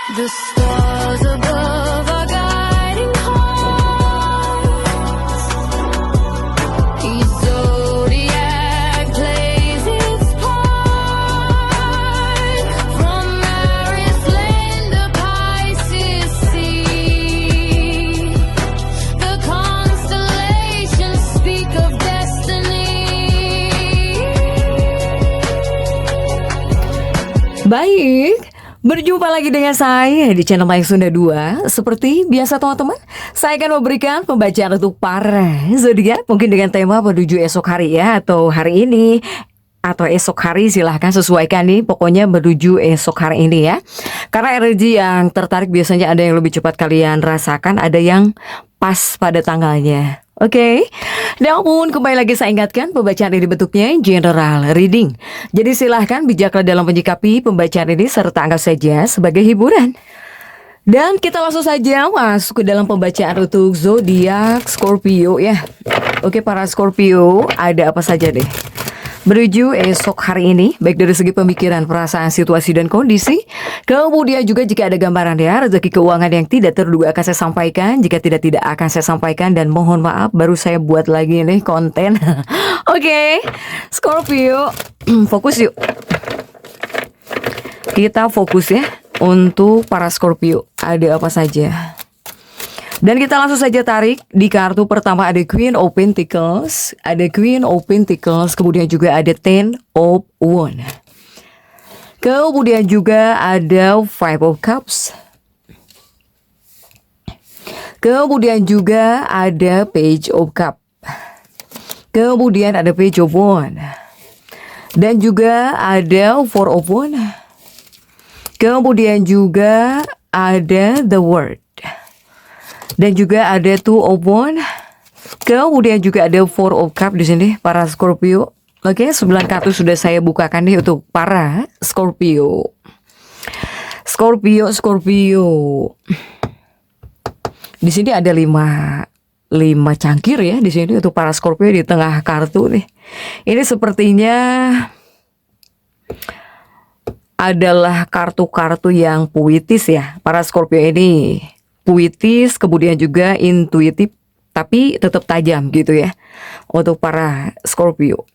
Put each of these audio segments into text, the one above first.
The stars above are guiding hearts. Each zodiac plays its part. From Aries land to Pisces sea, the constellations speak of destiny. Baik, berjumpa lagi dengan saya di channel Mayang Sunda 2. Seperti biasa teman-teman, saya akan memberikan pembacaan untuk para zodiak, mungkin dengan tema menuju esok hari ya, atau hari ini atau esok hari, silahkan sesuaikan nih. Pokoknya menuju esok hari ini ya. Karena energi yang tertarik biasanya ada yang lebih cepat kalian rasakan, ada yang pas pada tanggalnya. Oke, namun kembali lagi saya ingatkan, pembacaan ini bentuknya general reading. Jadi silahkan bijaklah dalam menyikapi pembacaan ini serta anggap saja sebagai hiburan. Dan kita langsung saja masuk ke dalam pembacaan untuk zodiak Scorpio ya. Oke, para Scorpio, ada apa saja deh menuju esok hari ini, baik dari segi pemikiran, perasaan, situasi, dan kondisi. Kemudian juga jika ada gambaran ya, rezeki keuangan yang tidak terduga akan saya sampaikan. Jika tidak akan saya sampaikan, dan mohon maaf baru saya buat lagi nih konten. Oke, Scorpio, fokus yuk. Kita fokus ya untuk para Scorpio. Ada apa saja? Dan kita langsung saja tarik. Di kartu pertama ada Queen of Pentacles, ada Queen of Pentacles, kemudian juga ada Ten of Wands. Kemudian juga ada Five of Cups. Kemudian juga ada Page of Cup. Kemudian ada Page of Wands. Dan juga ada Four of Wands. Kemudian juga ada The World. Dan juga ada Two of Wands. Kemudian juga ada Four of Cups di sini para Scorpio. Oke, 9 kartu sudah saya bukakan nih untuk para Scorpio. Scorpio. Di sini ada 5 cangkir ya di sini untuk para Scorpio di tengah kartu nih. Ini sepertinya adalah kartu-kartu yang puitis ya. Para Scorpio ini puitis, kemudian juga intuitif, tapi tetap tajam gitu ya untuk para Scorpio.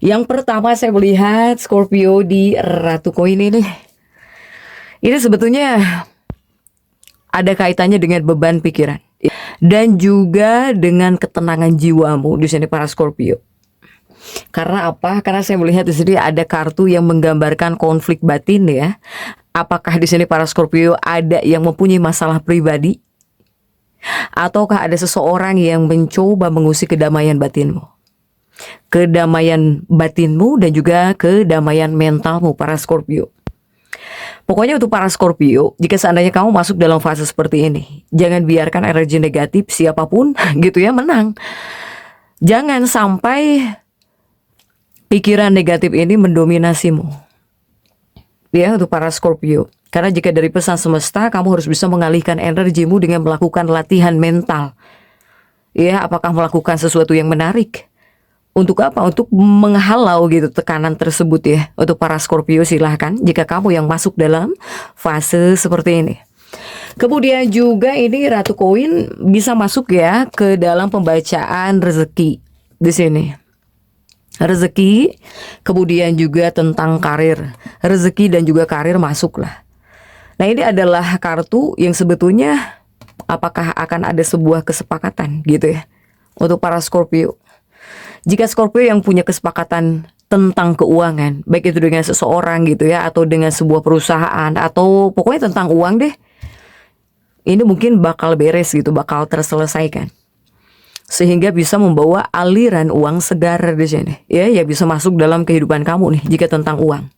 Yang pertama saya melihat Scorpio di Ratu Koin ini. Ini sebetulnya ada kaitannya dengan beban pikiran dan juga dengan ketenangan jiwamu di sini para Scorpio. Karena apa? Karena saya melihat di sini ada kartu yang menggambarkan konflik batin ya. Apakah di sini para Scorpio ada yang mempunyai masalah pribadi? Ataukah ada seseorang yang mencoba mengusik kedamaian batinmu? Kedamaian batinmu dan juga kedamaian mentalmu para Scorpio. Pokoknya untuk para Scorpio, jika seandainya kamu masuk dalam fase seperti ini, jangan biarkan energi negatif siapapun gitu ya menang. Jangan sampai pikiran negatif ini mendominasimu. Ya, untuk para Scorpio. Karena jika dari pesan semesta, kamu harus bisa mengalihkan energimu dengan melakukan latihan mental. Ya, apakah melakukan sesuatu yang menarik? Untuk apa? Untuk menghalau gitu tekanan tersebut ya. Untuk para Scorpio silahkan jika kamu yang masuk dalam fase seperti ini. Kemudian juga ini Ratu Koin bisa masuk ya ke dalam pembacaan rezeki di sini. Rezeki, kemudian juga tentang karir. Rezeki dan juga karir masuklah. Nah, ini adalah kartu yang sebetulnya apakah akan ada sebuah kesepakatan gitu ya untuk para Scorpio. Jika Scorpio yang punya kesepakatan tentang keuangan, baik itu dengan seseorang gitu ya, atau dengan sebuah perusahaan, atau pokoknya tentang uang deh, ini mungkin bakal beres gitu, bakal terselesaikan. Sehingga bisa membawa aliran uang segar di sini ya, ya bisa masuk dalam kehidupan kamu nih jika tentang uang.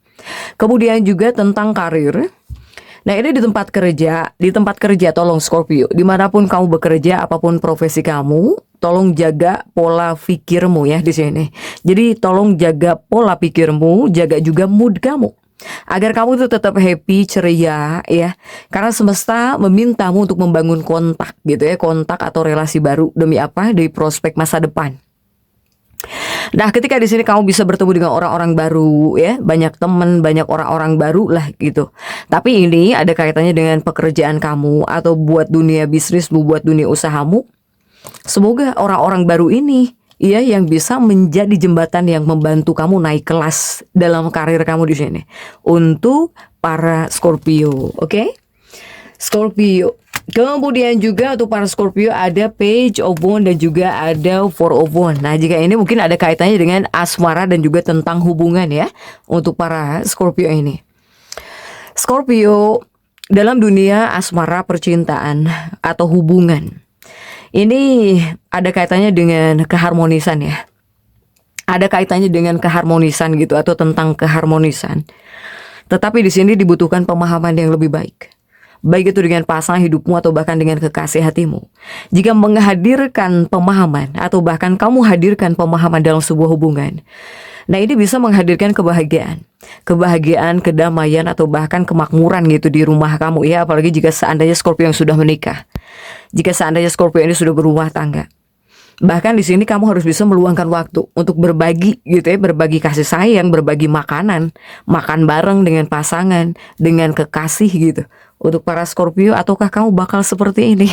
Kemudian juga tentang karir. Nah, ini di tempat kerja tolong Scorpio, dimanapun kamu bekerja, apapun profesi kamu, tolong jaga pola pikirmu ya di sini. Jadi tolong jaga pola pikirmu, jaga juga mood kamu. Agar kamu itu tetap happy, ceria ya. Karena semesta memintamu untuk membangun kontak gitu ya, kontak atau relasi baru. Demi apa? Demi prospek masa depan. Nah, ketika di sini kamu bisa bertemu dengan orang-orang baru ya, banyak teman, banyak orang-orang baru lah gitu. Tapi ini ada kaitannya dengan pekerjaan kamu atau buat dunia bisnismu, buat dunia usahamu. Semoga orang-orang baru ini ya yang bisa menjadi jembatan yang membantu kamu naik kelas dalam karir kamu di sini. Untuk para Scorpio, oke? Scorpio. Kemudian juga untuk para Scorpio ada Page of Wands dan juga ada Four of Wands. Nah, jika ini mungkin ada kaitannya dengan asmara dan juga tentang hubungan ya untuk para Scorpio ini. Scorpio dalam dunia asmara, percintaan atau hubungan. Ini ada kaitannya dengan keharmonisan ya. Ada kaitannya dengan keharmonisan gitu atau tentang keharmonisan. Tetapi di sini dibutuhkan pemahaman yang lebih baik. Baik itu dengan pasangan hidupmu atau bahkan dengan kekasih hatimu. Jika menghadirkan pemahaman atau bahkan kamu hadirkan pemahaman dalam sebuah hubungan, nah ini bisa menghadirkan kebahagiaan. Kebahagiaan, kedamaian atau bahkan kemakmuran gitu di rumah kamu ya. Apalagi jika seandainya Scorpio yang sudah menikah. Jika seandainya Scorpio ini sudah berumah tangga. Bahkan di sini kamu harus bisa meluangkan waktu untuk berbagi gitu ya, berbagi kasih sayang, berbagi makanan, makan bareng dengan pasangan, dengan kekasih gitu. Untuk para Scorpio, ataukah kamu bakal seperti ini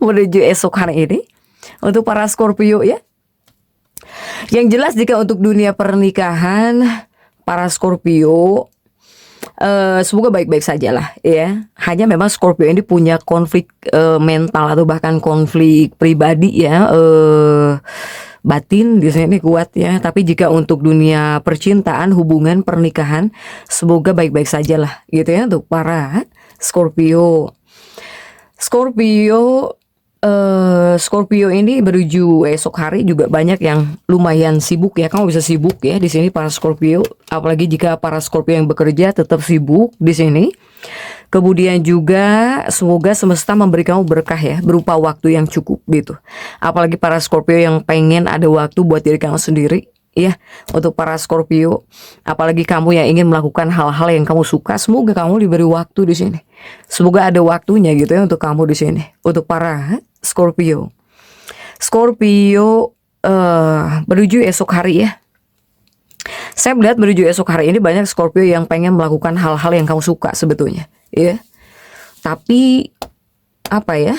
menuju esok hari ini? Untuk para Scorpio ya. Yang jelas jika untuk dunia pernikahan, para Scorpio semoga baik-baik saja lah ya. Hanya memang Scorpio ini punya konflik mental atau bahkan konflik pribadi ya, batin di sini kuat ya. Tapi jika untuk dunia percintaan, hubungan, pernikahan, semoga baik-baik saja lah gitu ya untuk para Scorpio. Scorpio ini menuju esok hari juga banyak yang lumayan sibuk ya. Kamu bisa sibuk ya di sini para Scorpio. Apalagi jika para Scorpio yang bekerja tetap sibuk di sini. Kemudian juga semoga semesta memberi kamu berkah ya, berupa waktu yang cukup gitu. Apalagi para Scorpio yang pengen ada waktu buat diri kamu sendiri. Ya, untuk para Scorpio, apalagi kamu yang ingin melakukan hal-hal yang kamu suka, semoga kamu diberi waktu di sini. Semoga ada waktunya gitu ya untuk kamu di sini. Untuk para Scorpio. Scorpio menuju esok hari ya. Saya melihat menuju esok hari ini banyak Scorpio yang pengen melakukan hal-hal yang kamu suka sebetulnya, ya. Tapi apa ya?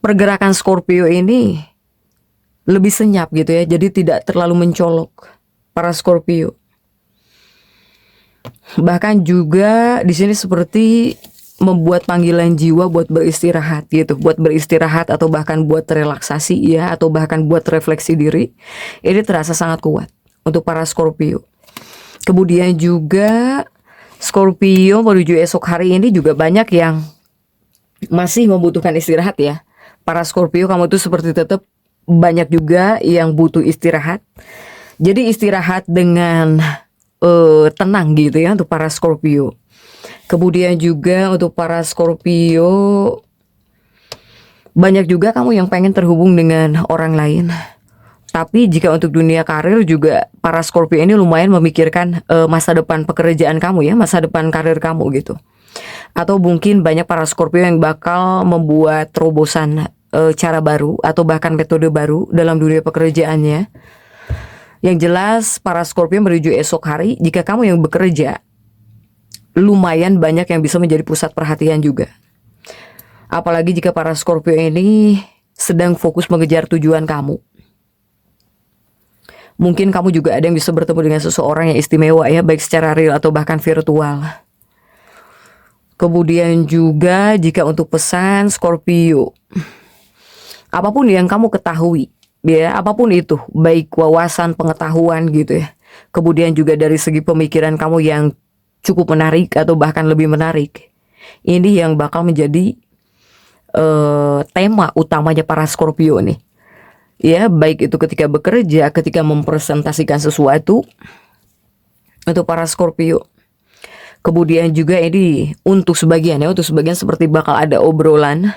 Pergerakan Scorpio ini lebih senyap gitu ya, jadi tidak terlalu mencolok para Scorpio. Bahkan juga di sini seperti membuat panggilan jiwa buat beristirahat gitu, buat beristirahat atau bahkan buat relaksasi ya, atau bahkan buat refleksi diri. Ini terasa sangat kuat untuk para Scorpio. Kemudian juga Scorpio menuju esok hari ini juga banyak yang masih membutuhkan istirahat ya. Para Scorpio, kamu tuh seperti tetap banyak juga yang butuh istirahat. Jadi istirahat dengan tenang gitu ya untuk para Scorpio. Kemudian juga untuk para Scorpio, banyak juga kamu yang pengen terhubung dengan orang lain. Tapi jika untuk dunia karir juga para Scorpio ini lumayan memikirkan masa depan pekerjaan kamu ya, masa depan karir kamu gitu. Atau mungkin banyak para Scorpio yang bakal membuat terobosan cara baru atau bahkan metode baru dalam dunia pekerjaannya. Yang jelas para Scorpio menuju esok hari, jika kamu yang bekerja, lumayan banyak yang bisa menjadi pusat perhatian juga. Apalagi jika para Scorpio ini sedang fokus mengejar tujuan kamu. Mungkin kamu juga ada yang bisa bertemu dengan seseorang yang istimewa ya, baik secara real atau bahkan virtual. Kemudian juga jika untuk pesan Scorpio, apapun yang kamu ketahui, ya apapun itu, baik wawasan, pengetahuan gitu ya. Kemudian juga dari segi pemikiran kamu yang cukup menarik atau bahkan lebih menarik. Ini yang bakal menjadi tema utamanya para Scorpio nih. Ya, baik itu ketika bekerja, ketika mempresentasikan sesuatu untuk para Scorpio. Kemudian juga ini untuk sebagian ya, untuk sebagian seperti bakal ada obrolan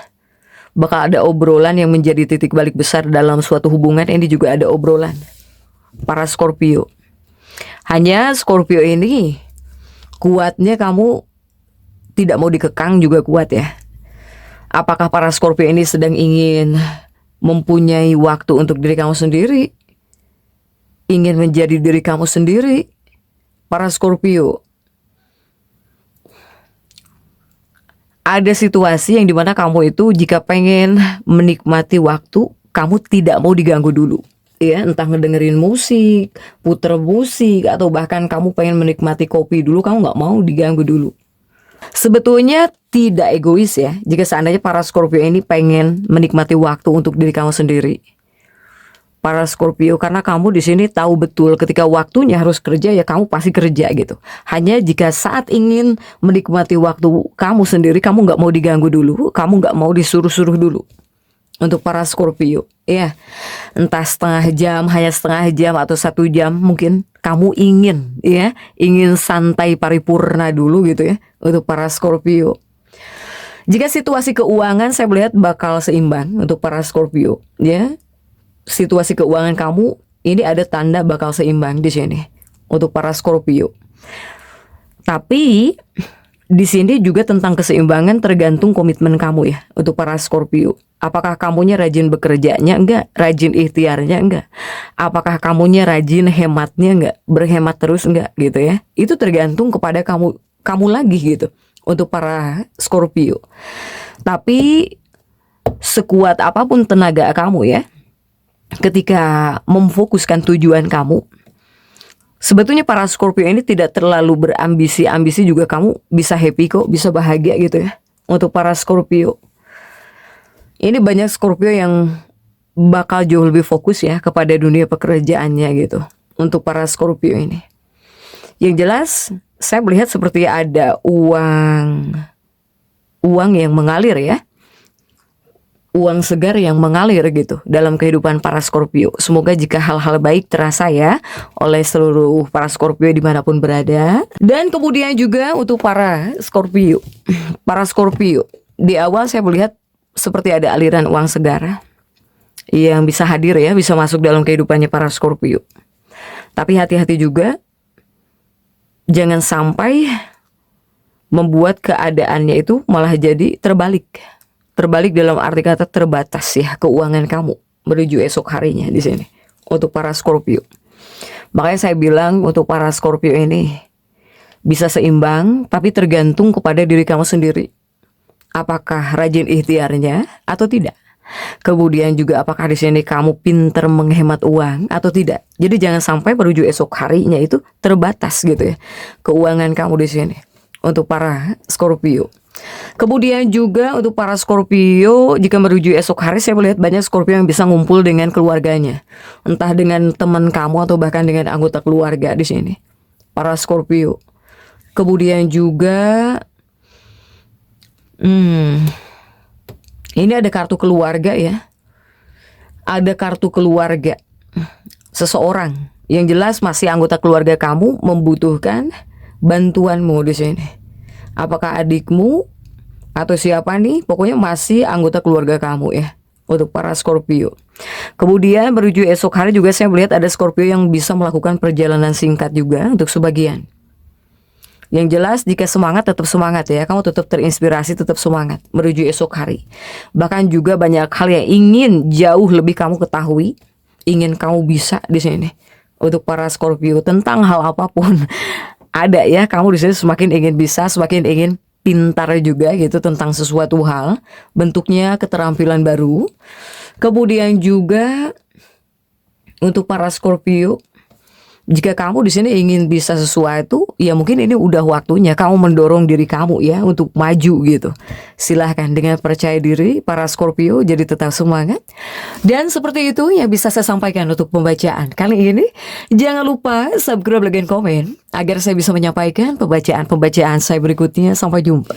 yang menjadi titik balik besar dalam suatu hubungan. Ini juga ada obrolan para Scorpio. Hanya Scorpio ini kuatnya kamu tidak mau dikekang juga kuat ya. Apakah para Scorpio ini sedang ingin mempunyai waktu untuk diri kamu sendiri, ingin menjadi diri kamu sendiri, para Scorpio. Ada situasi yang dimana kamu itu jika pengen menikmati waktu, kamu tidak mau diganggu dulu. Ya, entah ngedengerin musik, puter musik, atau bahkan kamu pengen menikmati kopi dulu, kamu nggak mau diganggu dulu. Sebetulnya tidak egois ya, jika seandainya para Scorpio ini pengen menikmati waktu untuk diri kamu sendiri. Para Scorpio, karena kamu di sini tahu betul ketika waktunya harus kerja ya kamu pasti kerja gitu. Hanya jika saat ingin menikmati waktu kamu sendiri, kamu nggak mau diganggu dulu, kamu nggak mau disuruh-suruh dulu. Untuk para Scorpio, ya entah setengah jam, hanya setengah jam atau 1 jam, mungkin kamu ingin santai paripurna dulu gitu ya. Untuk para Scorpio, jika situasi keuangan saya melihat bakal seimbang untuk para Scorpio, ya. Situasi keuangan kamu ini ada tanda bakal seimbang di sini untuk para Scorpio. Tapi di sini juga tentang keseimbangan tergantung komitmen kamu ya untuk para Scorpio. Apakah kamunya rajin bekerjanya enggak, rajin ikhtiarnya enggak? Apakah kamunya rajin hematnya enggak, berhemat terus enggak gitu ya? Itu tergantung kepada kamu lagi gitu untuk para Scorpio. Tapi sekuat apapun tenaga kamu ya, ketika memfokuskan tujuan kamu, sebetulnya para Scorpio ini tidak terlalu berambisi juga, kamu bisa happy kok, bisa bahagia gitu ya. Untuk para Scorpio ini, banyak Scorpio yang bakal jauh lebih fokus ya kepada dunia pekerjaannya gitu. Untuk para Scorpio ini, yang jelas saya melihat seperti ada uang yang mengalir ya, uang segar yang mengalir gitu dalam kehidupan para Scorpio. Semoga jika hal-hal baik terasa ya oleh seluruh para Scorpio dimanapun berada. Dan kemudian juga untuk para Scorpio, di awal saya melihat seperti ada aliran uang segar yang bisa hadir ya, bisa masuk dalam kehidupannya para Scorpio. Tapi hati-hati juga, jangan sampai membuat keadaannya itu malah jadi terbalik dalam arti kata terbatas ya keuangan kamu menuju esok harinya di sini untuk para Scorpio. Makanya saya bilang untuk para Scorpio ini bisa seimbang, tapi tergantung kepada diri kamu sendiri. Apakah rajin ikhtiarnya atau tidak? Kemudian juga apakah di sini kamu pintar menghemat uang atau tidak? Jadi jangan sampai menuju esok harinya itu terbatas gitu ya keuangan kamu di sini untuk para Scorpio. Kemudian juga untuk para Scorpio, jika menuju esok hari saya melihat banyak Scorpio yang bisa ngumpul dengan keluarganya, entah dengan teman kamu atau bahkan dengan anggota keluarga di sini para Scorpio. Kemudian juga ini ada kartu keluarga ya, ada kartu keluarga seseorang yang jelas masih anggota keluarga kamu membutuhkan bantuanmu di sini. Apakah adikmu atau siapa nih, pokoknya masih anggota keluarga kamu ya untuk para Scorpio. Kemudian menuju esok hari juga saya melihat ada Scorpio yang bisa melakukan perjalanan singkat juga untuk sebagian. Yang jelas jika semangat tetap semangat ya, kamu tetap terinspirasi, tetap semangat menuju esok hari. Bahkan juga banyak hal yang ingin jauh lebih kamu ketahui, ingin kamu bisa di sini untuk para Scorpio tentang hal apapun. Ada ya, kamu di sini semakin ingin bisa, semakin ingin pintar juga gitu tentang sesuatu hal, bentuknya keterampilan baru. Kemudian juga untuk para Scorpio, jika kamu di sini ingin bisa sesuatu, ya mungkin ini udah waktunya kamu mendorong diri kamu ya untuk maju gitu. Silahkan dengan percaya diri para Scorpio, jadi tetap semangat. Dan seperti itu yang bisa saya sampaikan untuk pembacaan kali ini. Jangan lupa subscribe, like, dan komen agar saya bisa menyampaikan pembacaan saya berikutnya. Sampai jumpa.